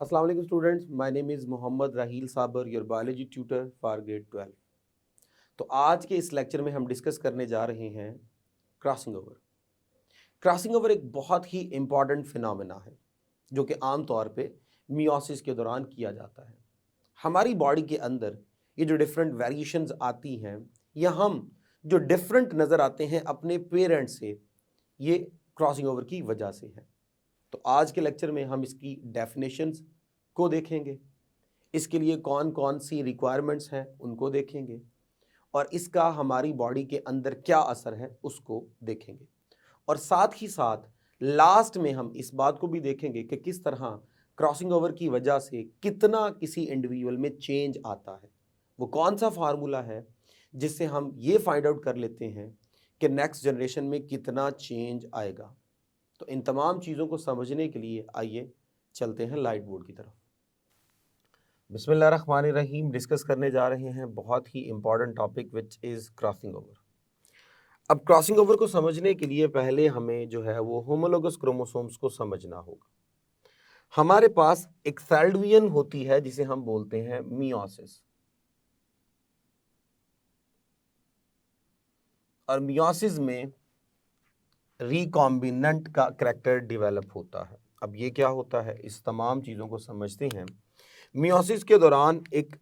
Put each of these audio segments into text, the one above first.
अस्सलाम वालेकुम students, my name is Mohammad Raheel Sabir, your biology tutor for grade 12। तो आज के इस लेक्चर में हम डिस्कस करने जा रहे हैं क्रॉसिंग ओवर। क्रॉसिंग ओवर एक बहुत ही इम्पॉर्टेंट फिनोमेना है जो कि आम तौर पे मियोसिस के दौरान किया जाता है। हमारी बॉडी के अंदर ये जो डिफरेंट वेरिएशंस आती हैं या हम जो डिफरेंट नज़र आते हैं अपने पेरेंट्स से, ये क्रॉसिंग ओवर की वजह से है। तो आज के लेक्चर में हम इसकी डेफिनेशंस को देखेंगे, इसके लिए कौन कौन सी रिक्वायरमेंट्स हैं उनको देखेंगे और इसका हमारी बॉडी के अंदर क्या असर है उसको देखेंगे। और साथ ही साथ लास्ट में हम इस बात को भी देखेंगे कि किस तरह क्रॉसिंग ओवर की वजह से कितना किसी इंडिविजुअल में चेंज आता है, वो कौन सा फार्मूला है जिससे हम ये फाइंड आउट कर लेते हैं कि नेक्स्ट जनरेशन में कितना चेंज आएगा। तो इन तमाम चीज़ों को समझने के लिए आइए चलते हैं लाइट बोर्ड की तरफ। बिस्मिल्लाहिर्रहमानिर्रहीम। डिस्कस करने जा रहे हैं बहुत ही important topic which is crossing over. अब क्रॉसिंग ओवर को समझने के लिए पहले हमें जो है वो होमोलोगस क्रोमोसोम्स को समझना होगा। हमारे पास एक सेल्डवियन होती है जिसे हम बोलते हैं मियोसिस, और मियोसिस में रिकॉम्बिनेंट का करैक्टर डेवलप होता है। अब ये क्या होता है, इस तमाम चीज़ों को समझते हैं। मियोसिस के दौरान एक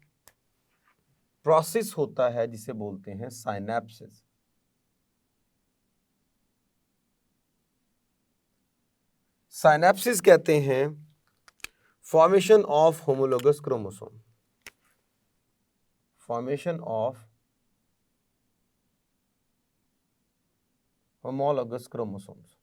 प्रोसेस होता है जिसे बोलते हैं साइनेप्सिस। साइनेप्सिस कहते हैं formation of homologous chromosome, formation of homologous chromosomes.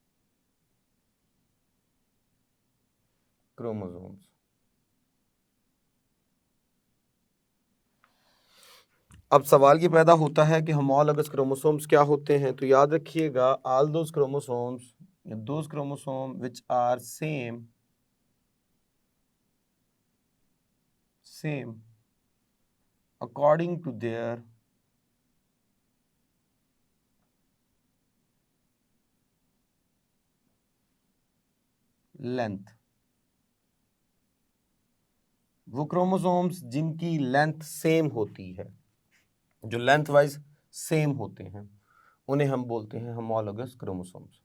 अब सवाल ये पैदा होता है कि होमोलोगस क्रोमोसोम्स क्या होते हैं। तो याद रखिएगा, all those chromosomes, those chromosome which are same according to their length, वो क्रोमोसोम्स जिनकी लेंथ सेम होती है, जो लेंथ वाइज सेम होते हैं, उन्हें हम बोलते हैं होमोलोगस क्रोमोसोम्स।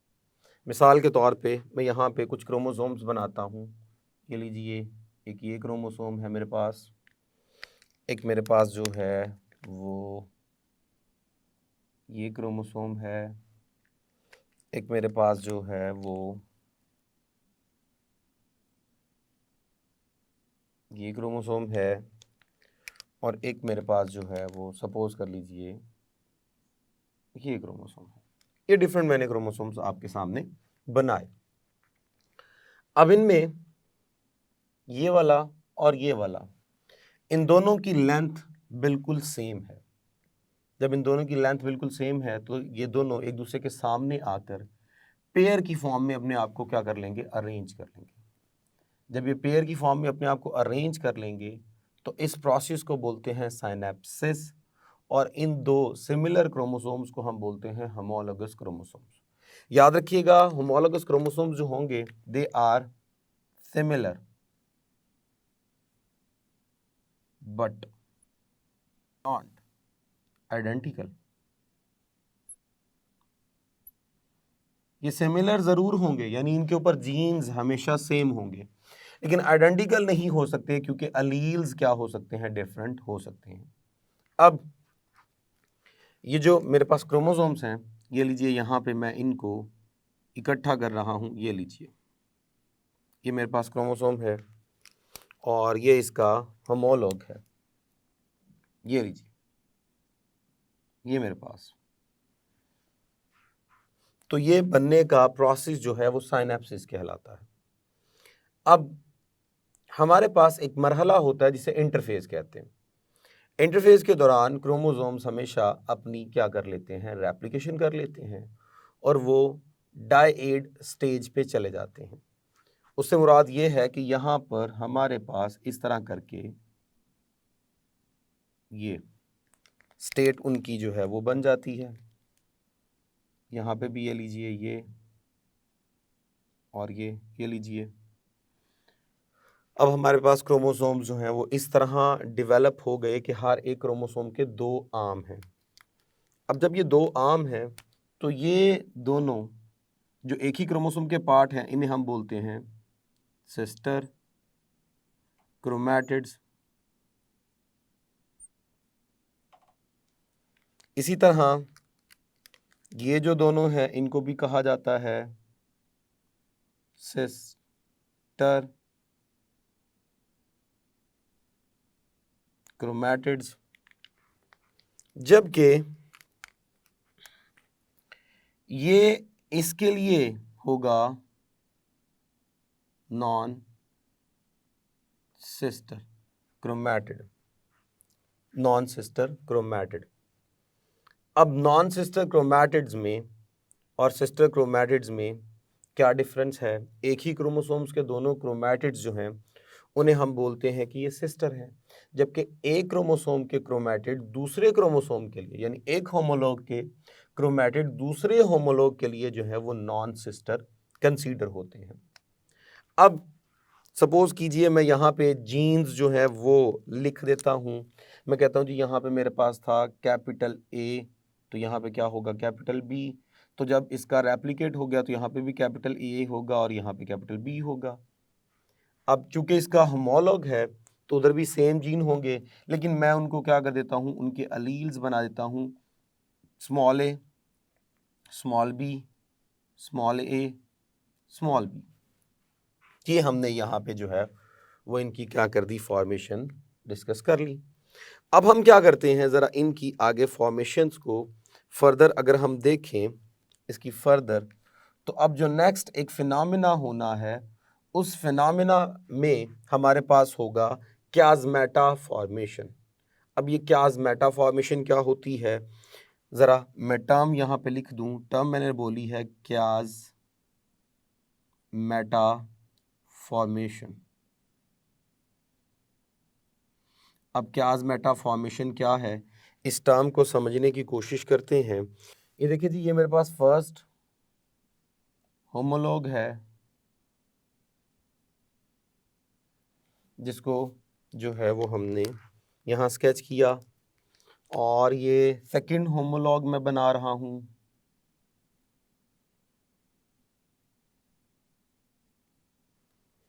मिसाल के तौर पे मैं यहाँ पे कुछ क्रोमोसोम्स बनाता हूँ। ये लीजिए, एक ये क्रोमोसोम है मेरे पास, एक मेरे पास जो है वो ये क्रोमोसोम है, एक मेरे पास जो है वो ये क्रोमोसोम है, और एक मेरे पास जो है वो सपोज कर लीजिए ये क्रोमोसोम है। ये डिफरेंट मैंने क्रोमोसोम्स आपके सामने बनाए। अब इनमें ये वाला और ये वाला, इन दोनों की लेंथ बिल्कुल सेम है। जब इन दोनों की लेंथ बिल्कुल सेम है तो ये दोनों एक दूसरे के सामने आकर पेयर की फॉर्म में अपने आप को क्या कर लेंगे, अरेंज कर लेंगे। जब ये पेयर की फॉर्म में अपने आप को अरेंज कर लेंगे तो इस प्रोसेस को बोलते हैं साइनेप्सिस, और इन दो सिमिलर क्रोमोसोम्स को हम बोलते हैं होमोलोगस क्रोमोसोम्स। याद रखिएगा, होमोलोगस क्रोमोसोम्स जो होंगे they are similar but not identical. ये सिमिलर जरूर होंगे, यानी इनके ऊपर जीन्स हमेशा सेम होंगे, लेकिन आइडेंटिकल नहीं हो सकते क्योंकि अलील्स क्या हो सकते हैं, डिफरेंट हो सकते हैं। अब ये जो मेरे पास क्रोमोसोम्स हैं, ये लीजिए, यहाँ पे मैं इनको इकट्ठा कर रहा हूँ। ये लीजिए, ये मेरे पास क्रोमोसोम है और ये इसका होमोलॉग है। ये लीजिए, ये मेरे पास। तो ये बनने का प्रोसेस जो है वो साइनेप्सिस कहलाता है। अब हमारे पास एक मरहला होता है जिसे इंटरफेज कहते हैं। इंटरफेज के दौरान क्रोमोसोम्स हमेशा अपनी क्या कर लेते हैं, रेप्लिकेशन कर लेते हैं, और वो डायएड स्टेज पे चले जाते हैं। उससे मुराद ये है कि यहाँ पर हमारे पास इस तरह करके ये स्टेट उनकी जो है वो बन जाती है। यहाँ पे भी ये लीजिए, ये और ये लीजिए। अब हमारे पास क्रोमोसोम्स जो हैं वो इस तरह डेवलप हो गए कि हर एक क्रोमोसोम के 2 आर्म हैं। अब जब ये 2 आर्म हैं तो ये दोनों जो एक ही क्रोमोसोम के पार्ट हैं इन्हें हम बोलते हैं सिस्टर क्रोमैटिड्स। इसी तरह ये जो दोनों हैं इनको भी कहा जाता है सिस्टर क्रोमैटिड्स, जबकि ये इसके लिए होगा non sister chromatid. Non sister chromatid. अब नॉन सिस्टर क्रोमैटिड्स में और सिस्टर क्रोमैटिड्स में क्या डिफरेंस है? एक ही क्रोमोसोम्स के दोनों क्रोमैटिड्स जो हैं उन्हें हम बोलते हैं कि ये सिस्टर हैं, जबकि एक क्रोमोसोम के क्रोमैटिड दूसरे क्रोमोसोम के लिए यानी एक होमोलॉग के क्रोमैटिड दूसरे होमोलॉग के लिए जो है वो नॉन सिस्टर कंसीडर होते हैं। अब सपोज कीजिए मैं यहाँ पे जीन्स जो है वो लिख देता हूँ। मैं कहता हूँ जी यहाँ पे मेरे पास था कैपिटल ए, तो यहाँ पे क्या होगा कैपिटल बी। तो जब इसका रेप्लिकेट हो गया तो यहाँ पे भी कैपिटल ए होगा और यहाँ पे कैपिटल बी होगा। अब चूंकि इसका होमोलॉग है तो उधर भी सेम जीन होंगे, लेकिन मैं उनको क्या कर देता हूँ, उनके अलील्स बना देता हूँ small A, small B, small A, small B. ये हमने यहाँ पे जो है वो इनकी क्या कर दी, फॉर्मेशन डिस्कस कर ली। अब हम क्या करते हैं, ज़रा इनकी आगे फॉर्मेशंस को फर्दर अगर हम देखें इसकी फर्दर, तो अब जो नेक्स्ट एक फिनोमिना होना है उस फिनोमिना में हमारे पास होगा क्याज़मेटा फॉर्मेशन। अब ये क्याज़मेटा फॉर्मेशन क्या होती है, ज़रा मैं टर्म यहाँ पे लिख दूँ। टर्म मैंने बोली है क्याज़मेटा फॉर्मेशन। अब क्याज़मेटा फॉर्मेशन क्या है, इस टर्म को समझने की कोशिश करते हैं। ये देखिए जी, ये मेरे पास फर्स्ट होमोलॉग है जिसको जो है वो हमने यहाँ स्केच किया, और ये सेकंड होमोलॉग मैं बना रहा हूँ।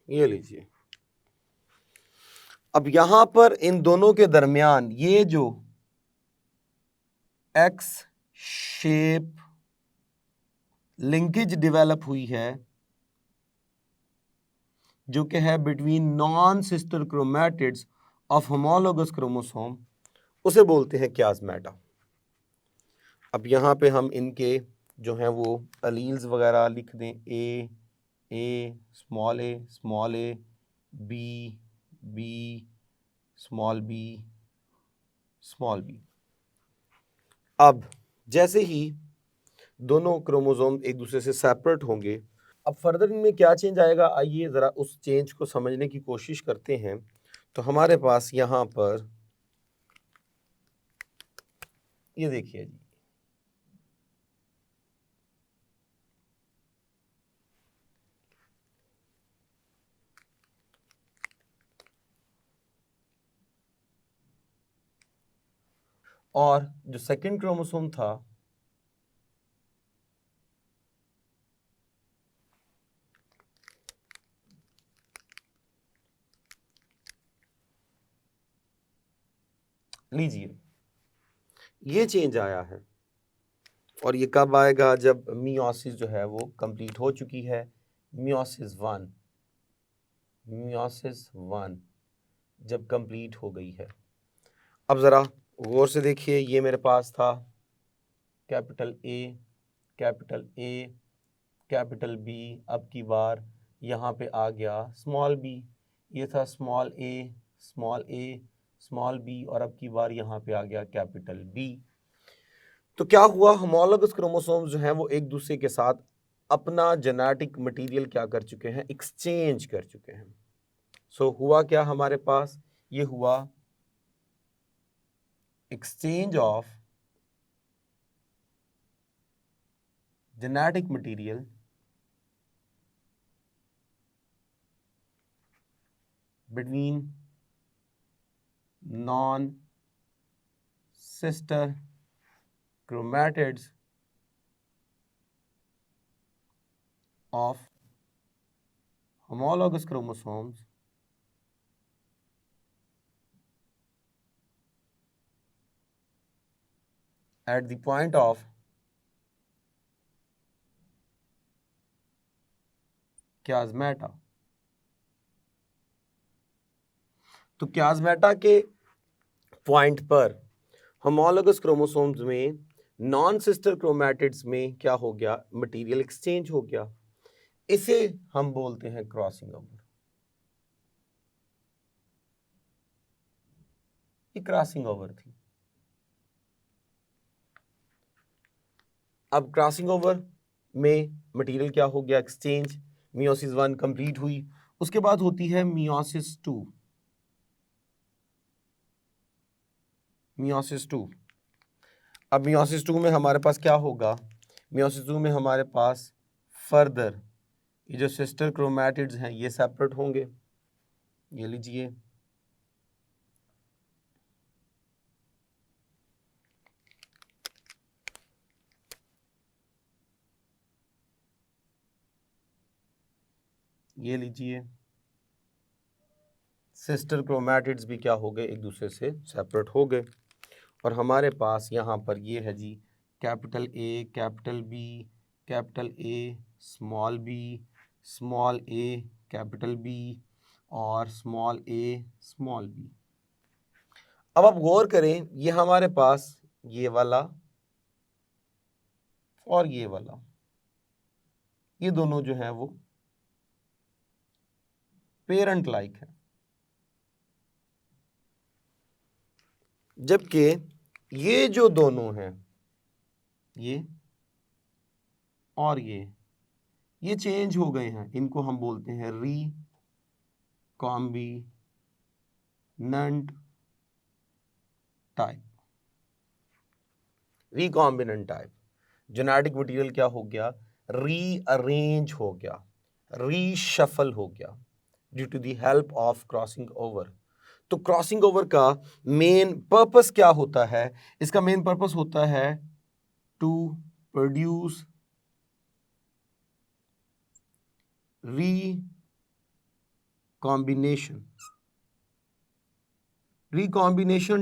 ये लीजिए। अब यहाँ पर इन दोनों के दरमियान ये जो एक्स शेप लिंकेज डेवलप हुई है जो कि है between non sister chromatids of homologous chromosome, उसे बोलते हैं क्याज़मेटा। अब यहाँ पे हम इनके जो हैं वो अलील्स वगैरह लिख दें, A, small A, B, small B, small B. अब जैसे ही दोनों क्रोमोसोम एक दूसरे से सेपरेट होंगे, अब फर्दर इनमें क्या चेंज आएगा, आइए ज़रा उस चेंज को समझने की कोशिश करते हैं। तो हमारे पास यहाँ पर ये देखिए जी, और जो सेकंड क्रोमोसोम था लीजिए, ये चेंज आया है। और ये कब आएगा, जब मियोसिस जो है वो कंप्लीट हो चुकी है। मियोसिस वन जब कंप्लीट हो गई है। अब ज़रा गौर से देखिए, ये मेरे पास था कैपिटल ए, कैपिटल बी, अब की बार यहाँ पे आ गया स्मॉल बी। ये था स्मॉल ए, स्मॉल बी, और अब की बार यहाँ पे आ गया कैपिटल बी। तो क्या हुआ, होमोलोगस क्रोमोसोम्स जो हैं वो एक दूसरे के साथ अपना जेनेटिक मटेरियल क्या कर चुके हैं, एक्सचेंज कर चुके हैं। सो हुआ क्या हमारे पास, ये हुआ exchange of genetic material between non-sister chromatids of homologous chromosomes at the point of chiasmata। तो chiasmata के पॉइंट पर होमोलॉगस क्रोमोसोम्स में नॉन सिस्टर क्रोमैटिड्स में क्या हो गया, मटेरियल एक्सचेंज हो गया। इसे हम बोलते हैं क्रॉसिंग ओवर। ये क्रॉसिंग ओवर थी। अब क्रॉसिंग ओवर में मटेरियल क्या हो गया, एक्सचेंज। मियोसिस 1 कंप्लीट हुई, उसके बाद होती है मियोसिस 2। मियोसिस 2, अब मियोसिस 2 में हमारे पास क्या होगा, मियोसिस 2 में हमारे पास फर्दर ये जो सिस्टर क्रोमैटिड्स हैं ये सेपरेट होंगे। ये लीजिए, ये लीजिए, सिस्टर क्रोमैटिड्स भी क्या हो गए, एक दूसरे से सेपरेट हो गए। और हमारे पास यहाँ पर ये है जी capital A, capital B, capital A, small A, capital B और स्मॉल ए, स्मॉल बी। अब आप गौर करें, ये हमारे पास ये वाला और ये वाला, ये दोनों जो है वो पेरेंट लाइक है, जबकि ये जो दोनों हैं, ये और ये चेंज हो गए हैं। इनको हम बोलते हैं recombinant type. Recombinant type genetic material क्या हो गया, रीअरेंज हो गया, रीशफल हो गया due to the help of crossing over. तो क्रॉसिंग ओवर का मेन पर्पस क्या होता है, इसका मेन पर्पस होता है टू प्रोड्यूस रिकॉम्बिनेशन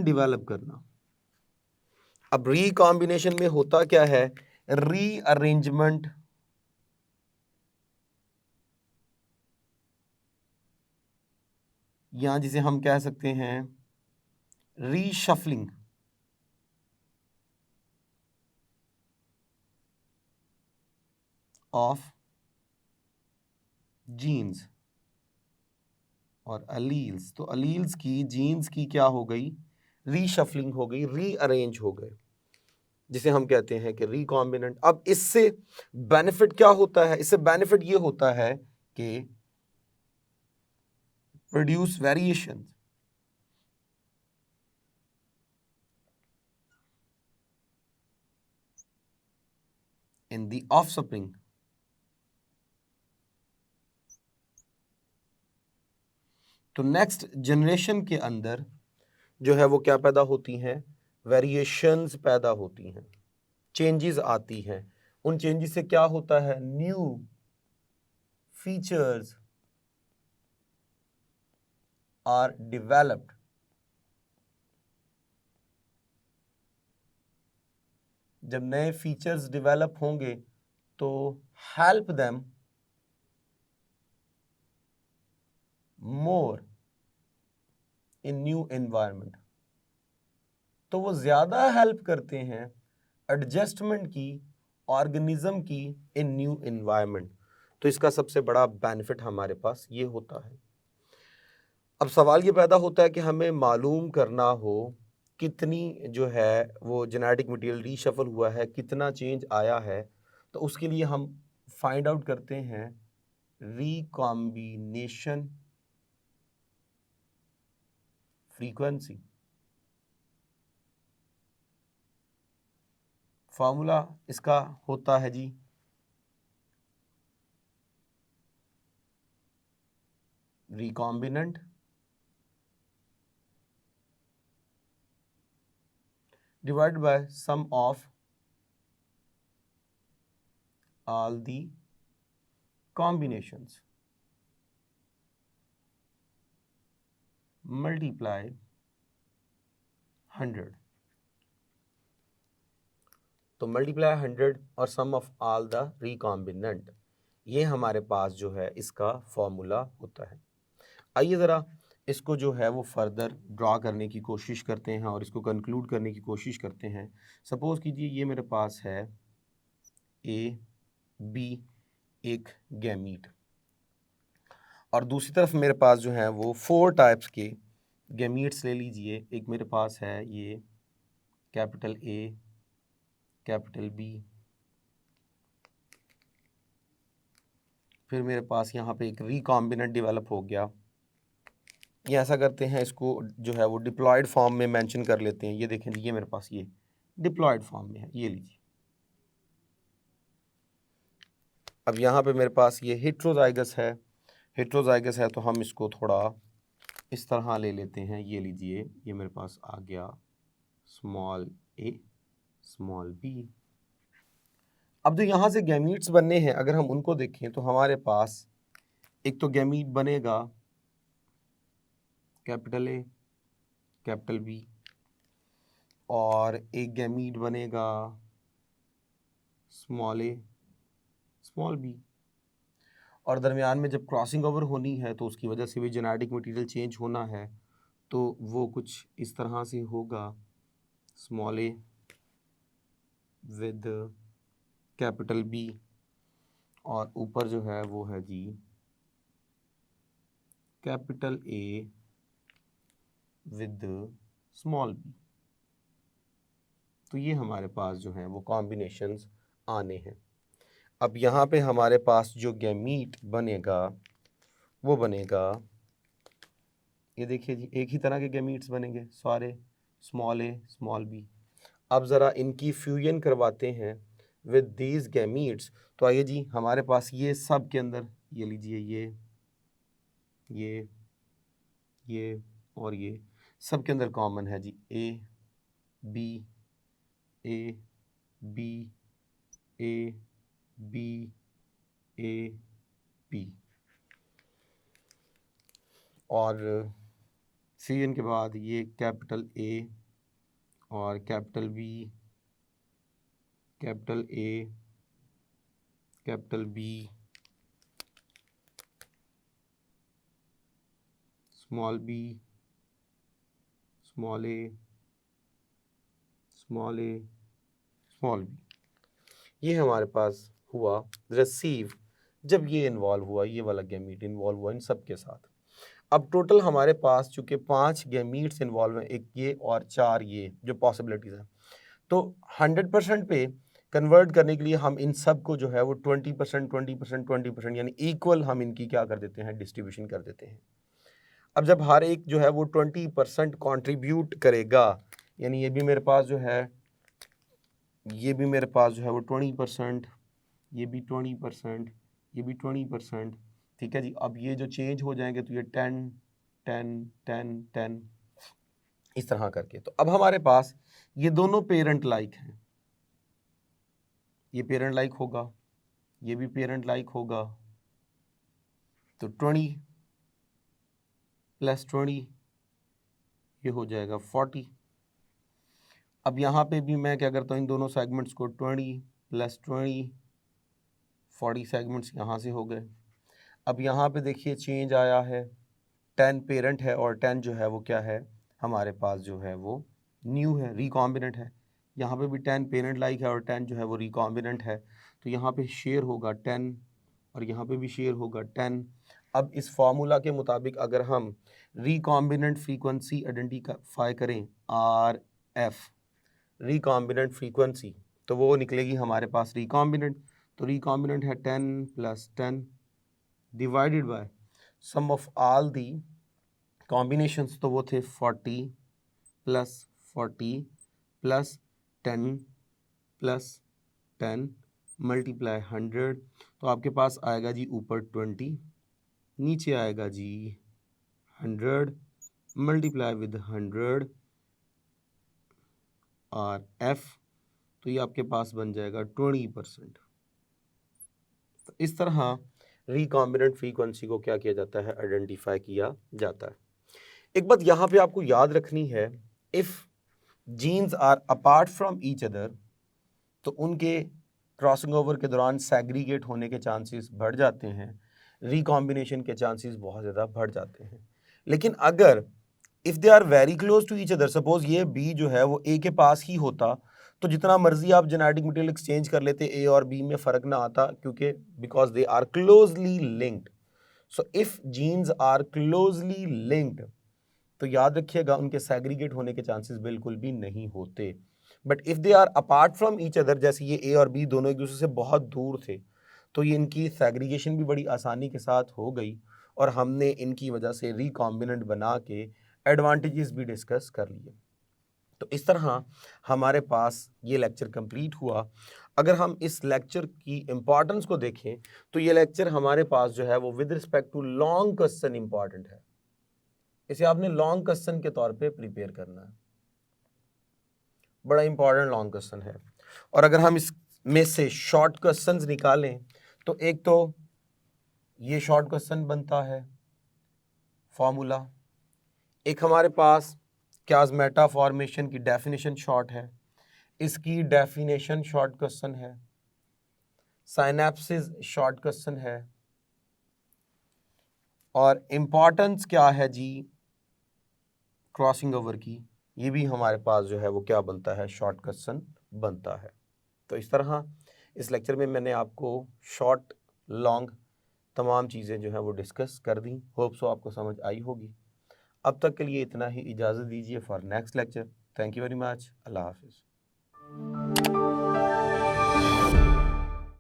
डेवलप करना। अब रिकॉम्बिनेशन में होता क्या है, रीअरेंजमेंट या जिसे हम कह सकते हैं रीशफलिंग ऑफ जीन्स और अलील्स। तो अलील्स की, जीन्स की क्या हो गई, रीशफलिंग हो गई, रीअरेंज हो गए, जिसे हम कहते हैं कि रिकॉम्बिनेंट। अब इससे बेनिफिट क्या होता है, इससे बेनिफिट ये होता है कि produce variation in the offspring. तो नेक्स्ट जनरेशन के अंदर जो है वो क्या पैदा होती हैं, वेरिएशंस पैदा होती हैं, चेंजेस आती हैं। उन चेंजेस से क्या होता है, न्यू फीचर्स आर डेवलप्ड। जब नए फीचर्स डेवलप होंगे तो हेल्प देम मोर इन न्यू एनवायरनमेंट। तो वो ज्यादा हेल्प करते हैं एडजस्टमेंट की, ऑर्गेनिज्म की इन न्यू एनवायरनमेंट। तो इसका सबसे बड़ा बेनिफिट हमारे पास ये होता है। अब सवाल ये पैदा होता है कि हमें मालूम करना हो कितनी जो है वो जेनेटिक मटेरियल रीशफल हुआ है, कितना चेंज आया है। तो उसके लिए हम फाइंड आउट करते हैं रिकॉम्बिनेशन फ्रीक्वेंसी। फॉर्मूला इसका होता है जी recombinant divided by sum of all the combinations multiply 100। तो मल्टीप्लाई 100 और सम ऑफ ऑल द रिकॉम्बिनेंट, ये हमारे पास जो है इसका फॉर्मूला होता है। आइए ज़रा इसको जो है वो फर्दर ड्रा करने की कोशिश करते हैं और इसको कंक्लूड करने की कोशिश करते हैं। सपोज़ कीजिए ये मेरे पास है ए बी एक गैमीट, और दूसरी तरफ मेरे पास जो है वो 4 टाइप्स के गैमीट्स ले लीजिए। एक मेरे पास है ये कैपिटल ए, कैपिटल बी, फिर मेरे पास यहाँ पे एक रिकॉम्बिनेंट डेवलप हो गया। ये ऐसा करते हैं, इसको जो है वो डिप्लॉयड फॉर्म में मेंशन कर लेते हैं। ये देखें, ये मेरे पास ये डिप्लॉयड फॉर्म में है, ये लीजिए। अब यहाँ पे मेरे पास ये हेट्रोजाइगस है, हेट्रोजाइगस है तो हम इसको थोड़ा इस तरह ले लेते हैं। ये लीजिए, ये मेरे पास आ गया स्मॉल ए स्मॉल बी। अब जो यहाँ से गैमीट्स बनने हैं, अगर हम उनको देखें तो हमारे पास एक तो गैमीट बनेगा कैपिटल ए कैपिटल बी, और एक गैमीट बनेगा स्मॉल ए स्मॉल बी। और दरमियान में जब क्रॉसिंग ओवर होनी है तो उसकी वजह से भी जेनेटिक मटेरियल चेंज होना है, तो वो कुछ इस तरह से होगा, small A with capital B, और ऊपर जो है वो है जी capital A with small B. तो ये हमारे पास जो हैं वो कॉम्बिनेशंस आने हैं। अब यहाँ पे हमारे पास जो गैमीट बनेगा वो बनेगा, ये देखिए जी, एक ही तरह के गैमीट्स बनेंगे सारे, स्मॉल ए स्मॉल बी। अब ज़रा इनकी फ्यूजन करवाते हैं विद दीज गैमीट्स। तो आइए जी, हमारे पास ये सब के अंदर, ये लीजिए, ये और ये सब के अंदर कॉमन है जी A B A B A B A B, और फ्यूजन के बाद ये कैपिटल ए और capital B, capital A capital B, small B small A small A small B. ये हमारे पास हुआ रिसीव जब ये इन्वॉल्व हुआ, ये वाला गैमीट इन्वॉल्व हुआ इन सब के साथ। अब टोटल हमारे पास चूँकि 5 गैमीट्स इन्वॉल्व हैं, एक ये और 4 ये जो पॉसिबिलिटीज़ हैं, तो 100% पे कन्वर्ट करने के लिए हम इन सब को जो है वो 20% 20% 20% यानी इक्वल हम इनकी क्या कर देते हैं, डिस्ट्रीब्यूशन कर देते हैं। अब जब हर एक जो है वो 20% कॉन्ट्रीब्यूट करेगा, यानी ये भी मेरे पास जो है, ये भी मेरे पास जो है वो 20%, ये भी 20%, ये भी 20%, ठीक है जी। अब ये जो चेंज हो जाएंगे तो ये 10 10 10 10 इस तरह करके। तो अब हमारे पास ये दोनों पेरेंट लाइक हैं, ये पेरेंट लाइक होगा, ये भी पेरेंट लाइक होगा, तो 20 + 20 ये हो जाएगा 40। अब यहाँ पे भी मैं क्या करता हूँ, इन दोनों सेगमेंट्स को 20 + 20 40 सेगमेंट्स यहाँ से हो गए। अब यहाँ पे देखिए चेंज आया है, 10 पेरेंट है और 10 जो है वो क्या है, हमारे पास जो है वो न्यू है, रिकॉम्बिनेंट है। यहाँ पे भी 10 पेरेंट लाइक है और 10 जो है वो रिकॉम्बिनेंट है, तो यहाँ पे शेयर होगा 10 और यहाँ पे भी शेयर होगा 10। अब इस फार्मूला के मुताबिक अगर हम रिकॉम्बिनेंट फ्रीक्वेंसी आइडेंटिफाई करें, RF रिकॉम्बिनेंट फ्रीक्वेंसी, तो वो निकलेगी हमारे पास रिकॉम्बिनेंट। तो रिकॉम्बिनेंट है 10 + 10 divided by sum of all the combinations, तो वो थे 40 + 40 + 10 + 10 मल्टीप्लाई 100, तो आपके पास आएगा जी ऊपर 20, नीचे आएगा जी 100 मल्टीप्लाई विद 100 आर एफ, तो ये आपके पास बन जाएगा 20%। तो इस तरह रिकॉम्बिनेंट फ्रीक्वेंसी को क्या किया जाता है, आइडेंटिफाई किया जाता है। एक बात यहाँ पे आपको याद रखनी है, if genes are apart from each other, तो उनके क्रॉसिंग ओवर के दौरान सेग्रीगेट होने के चांसेस बढ़ जाते हैं, रिकॉम्बिनेशन के चांसेस बहुत ज़्यादा बढ़ जाते हैं। लेकिन अगर if they are very close to each other, suppose ये बी जो है वो ए के पास ही होता, तो जितना मर्जी आप जेनेटिक मटेरियल एक्सचेंज कर लेते, ए और बी में फ़र्क ना आता, क्योंकि because they are closely linked. So if genes are closely linked, तो याद रखिएगा उनके सेग्रीगेट होने के चांसेस बिल्कुल भी नहीं होते। But if they are apart from each other, जैसे ये ए और बी दोनों एक दूसरे से बहुत दूर थे, तो ये इनकी सेग्रीगेशन भी बड़ी आसानी के साथ हो गई और हमने इनकी वजह से रिकॉम्बिनेंट बना के एडवांटेजेस भी डिस्कस कर लिए। तो इस तरह हमारे पास ये लेक्चर कंप्लीट हुआ। अगर हम इस लेक्चर की इंपॉर्टेंस को देखें तो ये लेक्चर हमारे पास जो है वो with respect to long question important है। इसे आपने लॉन्ग क्वेश्चन के तौर पे प्रिपेयर करना है, बड़ा इंपॉर्टेंट लॉन्ग क्वेश्चन है। और अगर हम इसमें से शॉर्ट क्वेश्चंस निकालें तो एक तो ये शॉर्ट क्वेश्चन बनता है फॉर्मूला, एक हमारे पास क्याज़मेटा फॉर्मेशन की डेफिनेशन शॉर्ट है, इसकी डेफिनेशन शॉर्ट क्वेश्चन है, साइनेप्सिस शॉर्ट क्वेश्चन है, और इम्पॉर्टेंस क्या है जी क्रॉसिंग ओवर की, ये भी हमारे पास जो है वो क्या बनता है, शॉर्ट क्वेश्चन बनता है। तो इस तरह इस लेक्चर में मैंने आपको शॉर्ट लॉन्ग तमाम चीज़ें जो हैं वो डिस्कस कर दी। होप सो आपको समझ आई होगी। अब तक के लिए इतना ही, इजाज़त दीजिए for next lecture. Thank you very much. अल्लाह हाफिज़।